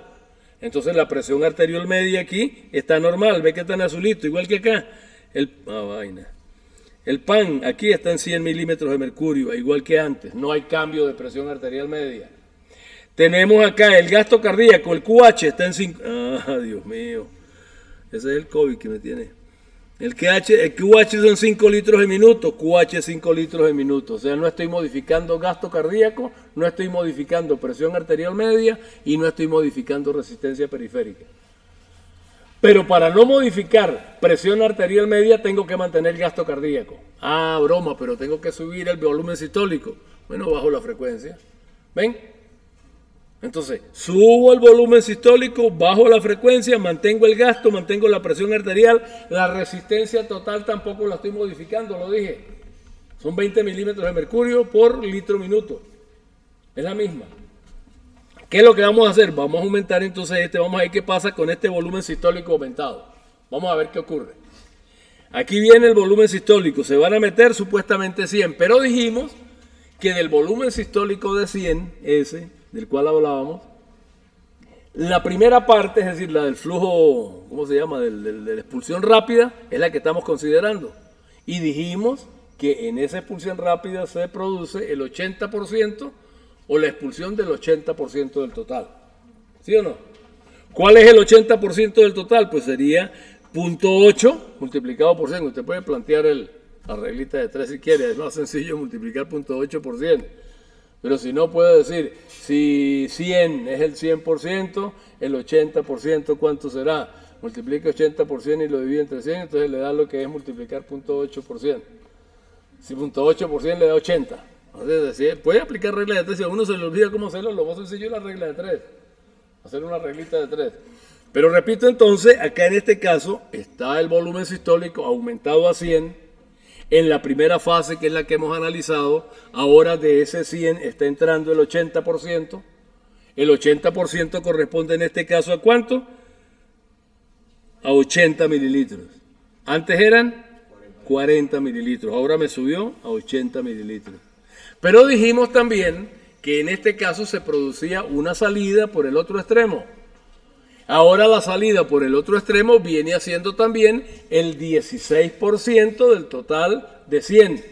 Entonces la presión arterial media aquí está normal, ve que está en azulito, igual que acá. El PAN aquí está en 100 milímetros de mercurio, igual que antes, no hay cambio de presión arterial media. Tenemos acá el gasto cardíaco, el QH está en 5. Dios mío. Ese es el COVID que me tiene. El QH son 5 litros de minuto, QH 5 litros de minuto. O sea, no estoy modificando gasto cardíaco, no estoy modificando presión arterial media y no estoy modificando resistencia periférica. Pero para no modificar presión arterial media tengo que mantener gasto cardíaco. Broma, pero tengo que subir el volumen sistólico. Bueno, bajo la frecuencia. ¿Ven? Entonces, subo el volumen sistólico, bajo la frecuencia, mantengo el gasto, mantengo la presión arterial, la resistencia total tampoco la estoy modificando, lo dije. Son 20 milímetros de mercurio por litro minuto. Es la misma. ¿Qué es lo que vamos a hacer? Vamos a aumentar entonces vamos a ver qué pasa con este volumen sistólico aumentado. Vamos a ver qué ocurre. Aquí viene el volumen sistólico, se van a meter supuestamente 100, pero dijimos que del volumen sistólico de 100, ese, del cual hablábamos, la primera parte, es decir, la del flujo, ¿cómo se llama?, de la expulsión rápida, es la que estamos considerando. Y dijimos que en esa expulsión rápida se produce el 80% o la expulsión del 80% del total. ¿Sí o no? ¿Cuál es el 80% del total? Pues sería 0.8 multiplicado por 100. Usted puede plantear la reglita de 3 si quiere, es más sencillo multiplicar 0.8 por 100. Pero si no, puede decir, si 100 es el 100%, el 80%, ¿cuánto será? Multiplica 80 por 100 y lo divide entre 100, entonces le da lo que es multiplicar 0.8 por 100. Si 0.8 por 100 le da 80. Entonces, puede aplicar regla de 3, si a uno se le olvida cómo hacerlo, lo más sencillo es la regla de 3. Hacer una reglita de 3. Pero repito entonces, acá en este caso está el volumen sistólico aumentado a 100. En la primera fase, que es la que hemos analizado, ahora de ese 100 está entrando el 80%. El 80% corresponde en este caso ¿a cuánto? A 80 mililitros. Antes eran 40 mililitros. Ahora me subió a 80 mililitros. Pero dijimos también que en este caso se producía una salida por el otro extremo. Ahora la salida por el otro extremo viene haciendo también el 16% del total de 100.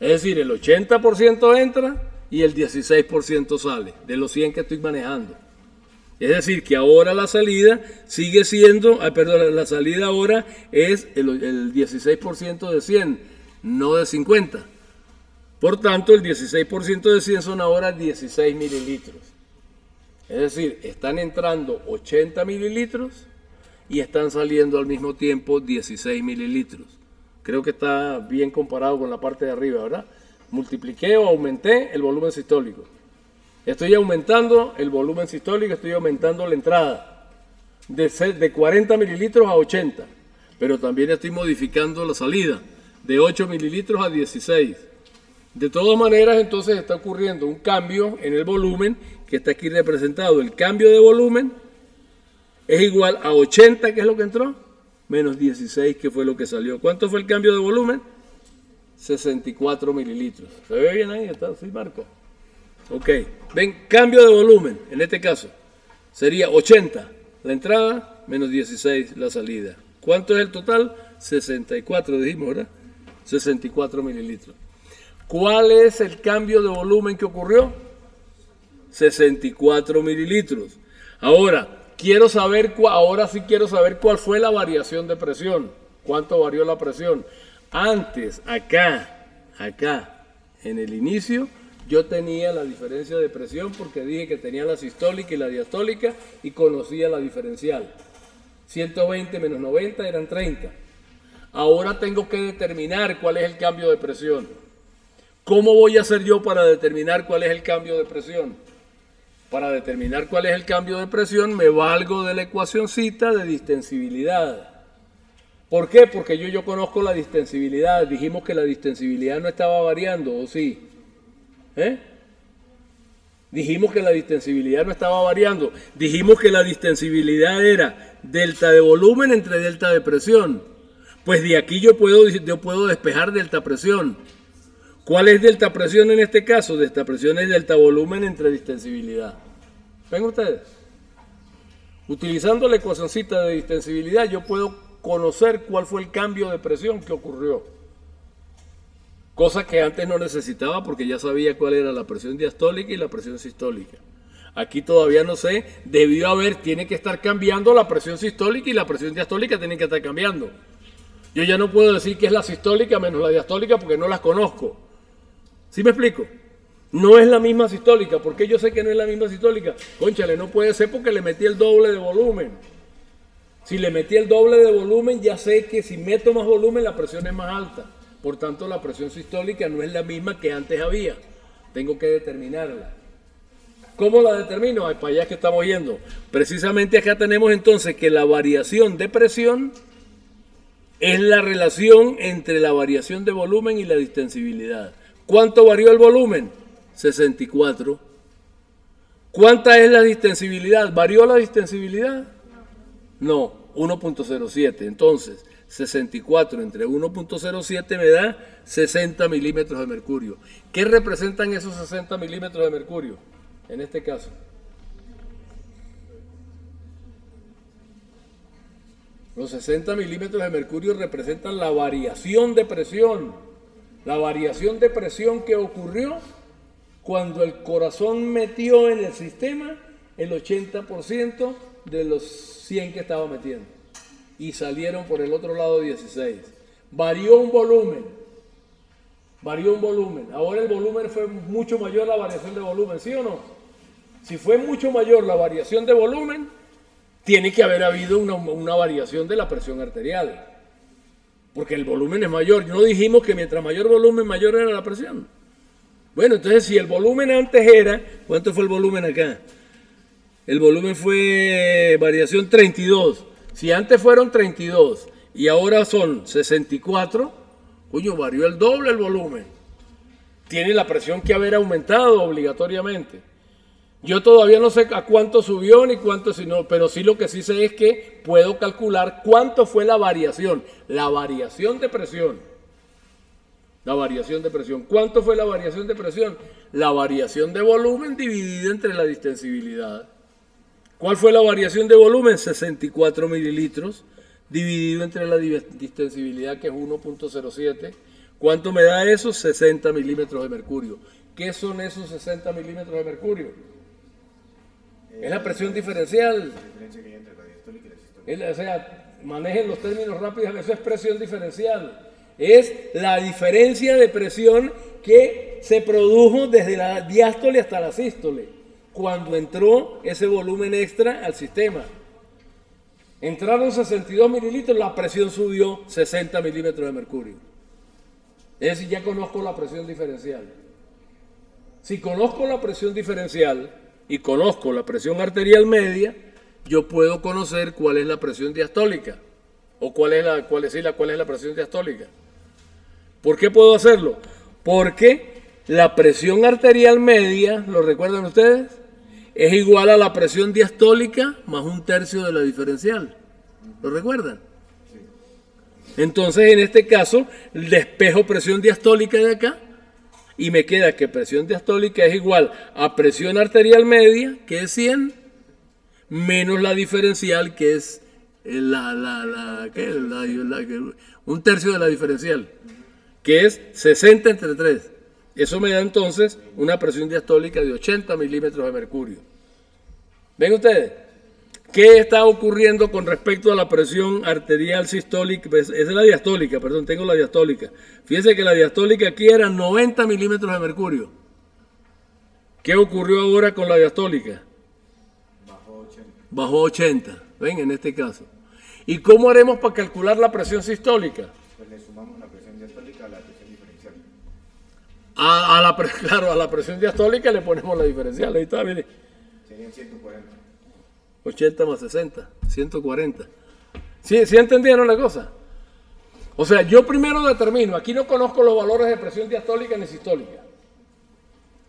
Es decir, el 80% entra y el 16% sale de los 100 que estoy manejando. Es decir, que ahora la salida sigue siendo, la salida ahora es el 16% de 100, no de 50. Por tanto, el 16% de 100 son ahora 16 mililitros. Es decir, están entrando 80 mililitros y están saliendo al mismo tiempo 16 mililitros. Creo que está bien comparado con la parte de arriba, ¿verdad? Multipliqué o aumenté el volumen sistólico. Estoy aumentando el volumen sistólico, estoy aumentando la entrada de 40 mililitros a 80. Pero también estoy modificando la salida de 8 mililitros a 16. De todas maneras, entonces está ocurriendo un cambio en el volumen que está aquí representado. El cambio de volumen es igual a 80, que es lo que entró, menos 16, que fue lo que salió. ¿Cuánto fue el cambio de volumen? 64 mililitros. ¿Se ve bien ahí? ¿Está? ¿Sí, Marco? Ok. Ven, cambio de volumen, en este caso, sería 80 la entrada, menos 16 la salida. ¿Cuánto es el total? 64, dijimos, ¿verdad? 64 mililitros. ¿Cuál es el cambio de volumen que ocurrió? 64 mililitros. Ahora sí quiero saber cuál fue la variación de presión. ¿Cuánto varió la presión? Antes, acá, en el inicio, yo tenía la diferencia de presión porque dije que tenía la sistólica y la diastólica y conocía la diferencial. 120 menos 90 eran 30. Ahora tengo que determinar cuál es el cambio de presión. ¿Cómo voy a hacer yo para determinar cuál es el cambio de presión? Para determinar cuál es el cambio de presión me valgo de la ecuacioncita de distensibilidad. ¿Por qué? Porque yo conozco la distensibilidad. Dijimos que la distensibilidad no estaba variando, ¿o sí? Dijimos que la distensibilidad no estaba variando. Dijimos que la distensibilidad era delta de volumen entre delta de presión. Pues de aquí yo puedo despejar delta presión. ¿Cuál es delta presión en este caso? Delta presión es delta volumen entre distensibilidad. ¿Ven ustedes? Utilizando la ecuacioncita de distensibilidad yo puedo conocer cuál fue el cambio de presión que ocurrió. Cosa que antes no necesitaba porque ya sabía cuál era la presión diastólica y la presión sistólica. Aquí todavía no sé, tiene que estar cambiando la presión sistólica y la presión diastólica tienen que estar cambiando. Yo ya no puedo decir que es la sistólica menos la diastólica porque no las conozco. ¿Sí me explico? No es la misma sistólica. ¿Por qué yo sé que no es la misma sistólica? Cónchale, no puede ser porque le metí el doble de volumen. Si le metí el doble de volumen, ya sé que si meto más volumen la presión es más alta. Por tanto, la presión sistólica no es la misma que antes había. Tengo que determinarla. ¿Cómo la determino? Ay, para allá es que estamos yendo. Precisamente acá tenemos entonces que la variación de presión es la relación entre la variación de volumen y la distensibilidad. ¿Cuánto varió el volumen? 64. ¿Cuánta es la distensibilidad? ¿Varió la distensibilidad? No, 1.07. Entonces, 64 entre 1.07 me da 60 milímetros de mercurio. ¿Qué representan esos 60 milímetros de mercurio en este caso? Los 60 milímetros de mercurio representan la variación de presión. La variación de presión que ocurrió cuando el corazón metió en el sistema el 80% de los 100 que estaba metiendo. Y salieron por el otro lado 16. Varió un volumen. Varió un volumen. Ahora el volumen fue mucho mayor la variación de volumen, ¿sí o no? Si fue mucho mayor la variación de volumen, tiene que haber habido una variación de la presión arterial. Porque el volumen es mayor. No dijimos que mientras mayor volumen, mayor era la presión. Bueno, entonces si el volumen antes era, ¿cuánto fue el volumen acá? El volumen fue variación 32. Si antes fueron 32 y ahora son 64, coño, varió el doble el volumen. Tiene la presión que haber aumentado obligatoriamente. Yo todavía no sé a cuánto subió ni cuánto, sino, pero sí lo que sí sé es que puedo calcular cuánto fue la variación de presión. La variación de presión. ¿Cuánto fue la variación de presión? La variación de volumen dividida entre la distensibilidad. ¿Cuál fue la variación de volumen? 64 mililitros dividido entre la distensibilidad, que es 1.07. ¿Cuánto me da eso? 60 milímetros de mercurio. ¿Qué son esos 60 milímetros de mercurio? Es la presión diferencial. La diferencia que hay entre la diastólica y la sistólica. O sea, manejen los términos rápidos, eso es presión diferencial. Es la diferencia de presión que se produjo desde la diástole hasta la sístole, cuando entró ese volumen extra al sistema. Entraron 62 mililitros, la presión subió 60 milímetros de mercurio. Es decir, ya conozco la presión diferencial. Si conozco la presión diferencial y conozco la presión arterial media, yo puedo conocer cuál es la presión diastólica o cuál es la presión diastólica. ¿Por qué puedo hacerlo? Porque la presión arterial media, ¿lo recuerdan ustedes? Es igual a la presión diastólica más un tercio de la diferencial. ¿Lo recuerdan? Entonces, en este caso, despejo presión diastólica de acá y me queda que presión diastólica es igual a presión arterial media, que es 100, menos la diferencial, que es un tercio de la diferencial, que es 60 entre 3. Eso me da entonces una presión diastólica de 80 milímetros de mercurio. ¿Ven ustedes? ¿Qué está ocurriendo con respecto a la presión arterial sistólica? Pues esa es la diastólica, perdón, tengo la diastólica. Fíjense que la diastólica aquí era 90 milímetros de mercurio. ¿Qué ocurrió ahora con la diastólica? Bajó 80. Bajó 80, ven, en este caso. ¿Y cómo haremos para calcular la presión sistólica? Pues le sumamos la presión diastólica a la presión diferencial. Claro, a la presión diastólica le ponemos la diferencial. Ahí está, mire. Serían 140. 80 más 60, 140. ¿Sí entendieron la cosa? O sea, yo primero determino, aquí no conozco los valores de presión diastólica ni sistólica.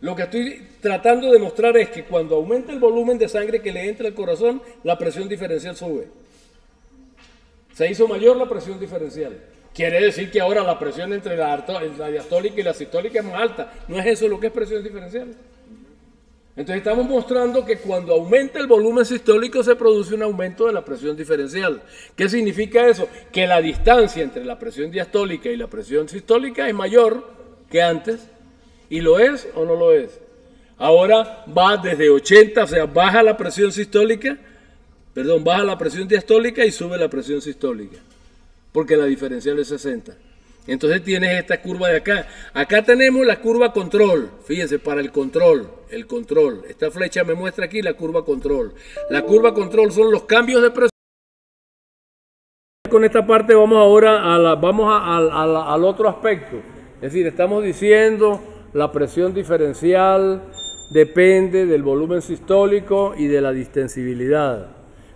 Lo que estoy tratando de mostrar es que cuando aumenta el volumen de sangre que le entra al corazón, la presión diferencial sube. Se hizo mayor la presión diferencial. Quiere decir que ahora la presión entre la diastólica y la sistólica es más alta. ¿No es eso lo que es presión diferencial? Entonces estamos mostrando que cuando aumenta el volumen sistólico se produce un aumento de la presión diferencial. ¿Qué significa eso? Que la distancia entre la presión diastólica y la presión sistólica es mayor que antes. ¿Y lo es o no lo es? Ahora va desde 80, o sea, baja la presión diastólica y sube la presión sistólica, porque la diferencial es 60. Entonces tienes esta curva de acá. Acá tenemos la curva control. Fíjense, para el control. Esta flecha me muestra aquí la curva control. La curva control son los cambios de presión. Con esta parte vamos ahora al otro aspecto. Es decir, estamos diciendo la presión diferencial, depende del volumen sistólico y de la distensibilidad.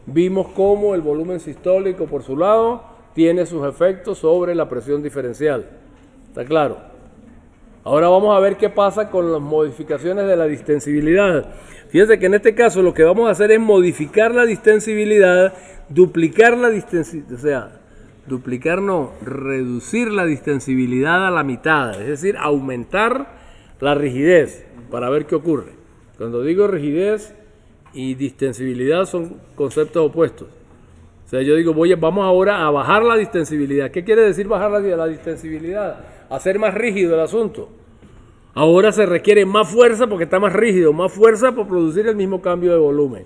Vimos cómo el volumen sistólico por su lado tiene sus efectos sobre la presión diferencial. ¿Está claro? Ahora vamos a ver qué pasa con las modificaciones de la distensibilidad. Fíjense que en este caso lo que vamos a hacer es modificar la distensibilidad, duplicar la distensibilidad, o sea, reducir la distensibilidad a la mitad, es decir, aumentar la rigidez para ver qué ocurre. Cuando digo rigidez y distensibilidad son conceptos opuestos. O sea, yo digo, vamos ahora a bajar la distensibilidad. ¿Qué quiere decir bajar la distensibilidad? Hacer más rígido el asunto. Ahora se requiere más fuerza porque está más rígido, más fuerza para producir el mismo cambio de volumen.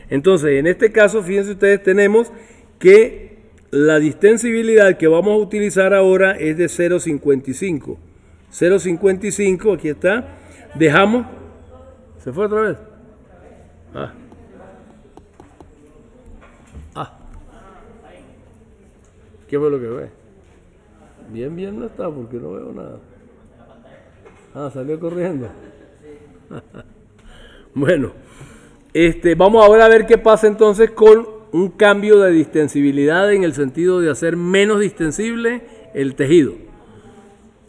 Entonces, en este caso, fíjense ustedes, tenemos que la distensibilidad que vamos a utilizar ahora es de 0,55. 0,55, aquí está. Dejamos. ¿Se fue otra vez? ¿Qué fue lo que ve? Bien no está porque no veo nada. Salió corriendo. Bueno, vamos ahora a ver qué pasa entonces con un cambio de distensibilidad en el sentido de hacer menos distensible el tejido.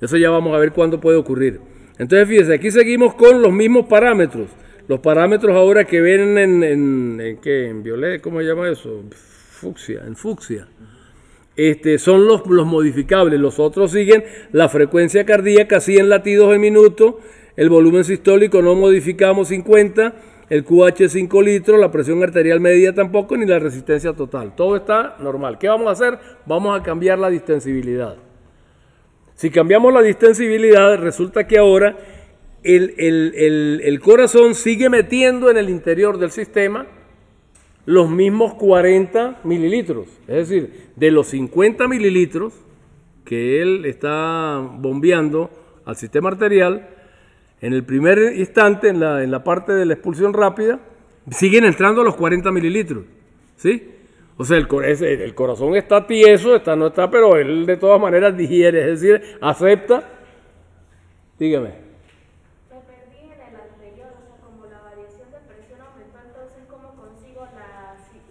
Eso ya vamos a ver cuándo puede ocurrir. Entonces fíjense, aquí seguimos con los mismos parámetros. Los parámetros ahora que ven en violeta, ¿cómo se llama eso? En fucsia. Son los modificables. Los otros siguen la frecuencia cardíaca 100 latidos en minuto, el volumen sistólico no modificamos 50, el QH 5 litros, la presión arterial media tampoco, ni la resistencia total. Todo está normal. ¿Qué vamos a hacer? Vamos a cambiar la distensibilidad. Si cambiamos la distensibilidad, resulta que ahora el corazón sigue metiendo en el interior del sistema los mismos 40 mililitros. Es decir, de los 50 mililitros que él está bombeando al sistema arterial, en el primer instante, en la parte de la expulsión rápida, siguen entrando los 40 mililitros. ¿Sí? O sea, el corazón está tieso, no está, pero él de todas maneras digiere, es decir, acepta. Dígame. Me perdí en el anterior, o sea, como la variación de presión aumentó, entonces, ¿cómo consigo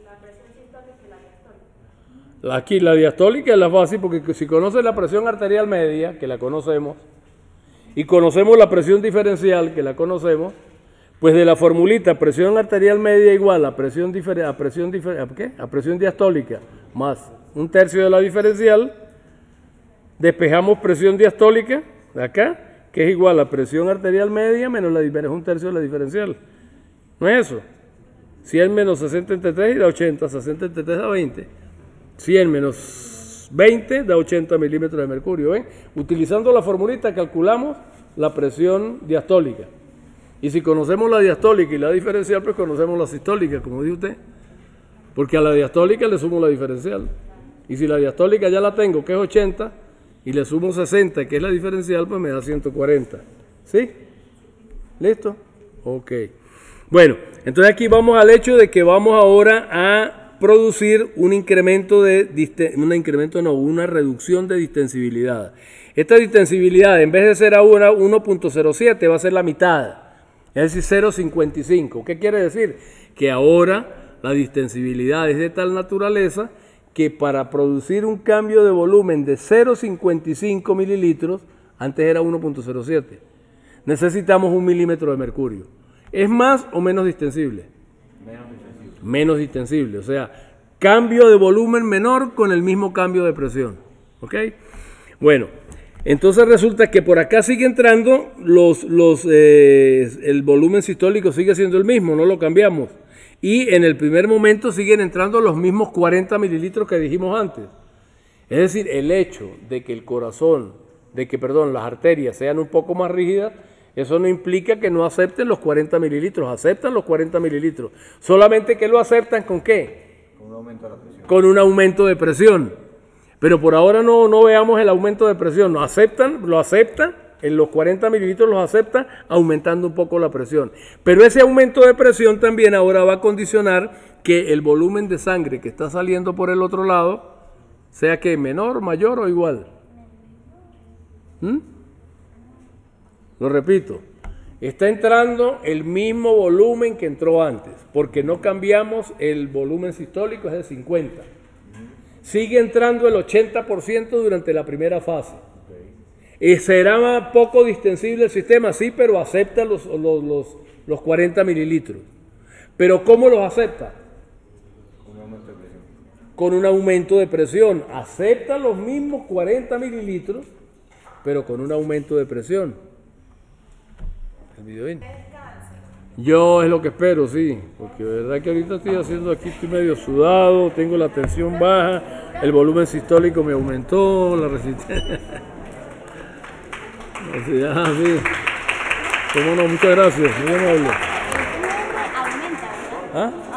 la presión sistólica y la diastólica? Aquí la diastólica es la fácil porque si conoces la presión arterial media, que la conocemos, y conocemos la presión diferencial, que la conocemos, pues de la formulita presión arterial media igual a presión diastólica más un tercio de la diferencial, despejamos presión diastólica de acá, que es igual a presión arterial media menos un tercio de la diferencial. ¿No es eso? 100 menos 60 entre 3 da 80, 60 entre 3 da 20. 100 menos 20 da 80 milímetros de mercurio. ¿Ven? Utilizando la formulita calculamos la presión diastólica. Y si conocemos la diastólica y la diferencial, pues conocemos la sistólica, como dice usted. Porque a la diastólica le sumo la diferencial. Y si la diastólica ya la tengo, que es 80, y le sumo 60, que es la diferencial, pues me da 140. ¿Sí? ¿Listo? Ok. Bueno, entonces aquí vamos al hecho de que vamos ahora a producir una reducción de distensibilidad. Esta distensibilidad, en vez de ser ahora 1.07, va a ser la mitad. Es decir, 0.55. ¿Qué quiere decir? Que ahora la distensibilidad es de tal naturaleza que para producir un cambio de volumen de 0.55 mililitros, antes era 1.07, necesitamos 1 milímetro de mercurio. ¿Es más o menos distensible? Menos distensible. O sea, cambio de volumen menor con el mismo cambio de presión. ¿Ok? Bueno. Entonces resulta que por acá sigue entrando el volumen sistólico sigue siendo el mismo, no lo cambiamos. Y en el primer momento siguen entrando los mismos 40 mililitros que dijimos antes. Es decir, el hecho de que las arterias sean un poco más rígidas, eso no implica que no acepten los 40 mililitros, aceptan los 40 mililitros. Solamente que lo aceptan ¿con qué? Con un aumento de la presión. Con un aumento de presión. Pero por ahora no veamos el aumento de presión. Lo aceptan, en los 40 mililitros los aceptan, aumentando un poco la presión. Pero ese aumento de presión también ahora va a condicionar que el volumen de sangre que está saliendo por el otro lado sea que menor, mayor o igual. Lo repito, Está entrando el mismo volumen que entró antes, porque no cambiamos el volumen sistólico, es de 50. Sigue entrando el 80% durante la primera fase. Será poco distensible el sistema, sí, pero acepta los 40 mililitros. ¿Pero cómo los acepta? Con un aumento de presión. Acepta los mismos 40 mililitros, pero con un aumento de presión. El video bien. Yo es lo que espero, sí, porque de verdad que ahorita estoy haciendo aquí, estoy medio sudado, tengo la tensión baja, el volumen sistólico me aumentó, la resistencia. Sí. Cómo no, muchas gracias, muy amable. Aumenta, ¿verdad? ¿Ah?